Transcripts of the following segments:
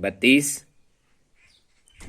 32।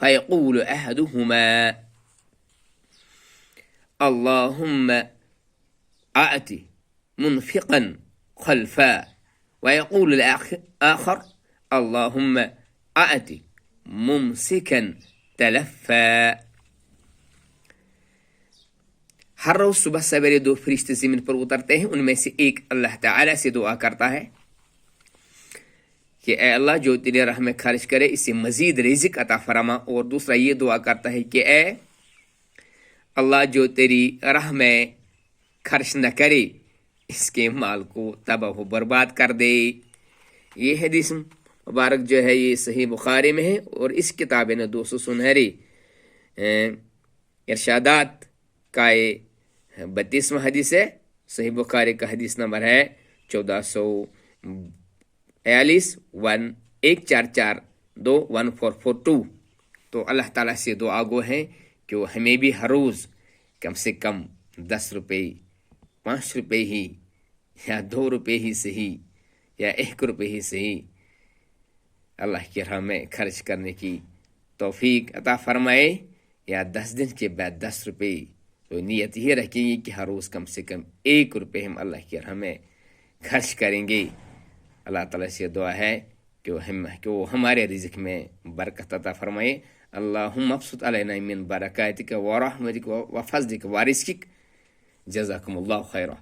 فيقول أحدهما اللهم أعط منفقا خلفا، ويقول الآخر اللهم أعط ممسكا تلفا۔ ہر روز صبح سویرے دو فرشتے زمین پر اترتے ہیں، ان میں سے ایک اللہ تعالی سے دعا کرتا ہے کہ اے اللہ جو تیرے راہ میں خرچ کرے اسے مزید رزق عطا فرما، اور دوسرا یہ دعا کرتا ہے کہ اے اللہ جو تیری راہ میں خرچ نہ کرے اس کے مال کو تباہ و برباد کر دے۔ یہ حدیث مبارک جو ہے یہ صحیح بخاری میں ہے، اور اس کتاب نے 200 سنہری ارشادات کا 32واں حدیث ہے۔ صحیح بخاری کا حدیث نمبر ہے 1442 1442۔ تو اللہ تعالیٰ سے دعا گو ہیں کہ وہ ہمیں بھی ہر روز کم سے کم 10 روپے، 5 روپے ہی، یا 2 روپے ہی صحیح، یا 1 روپے ہی صحیح اللہ کی راہ میں خرچ کرنے کی توفیق عطا فرمائے، یا 10 دن کے بعد 10 روپے۔ تو نیت یہ رکھیں گے کہ ہر روز کم سے کم 1 روپے ہم اللہ کی راہ میں خرچ کریں گے۔ اللہ تعالیٰ سے دعا ہے کہ وہ ہمارے رزق میں برکت عطا فرمائے۔ اللہم ابسط علینا من برکاتک ورحمتک وفضلک ورزقک۔ جزاکم اللہ خیرہ۔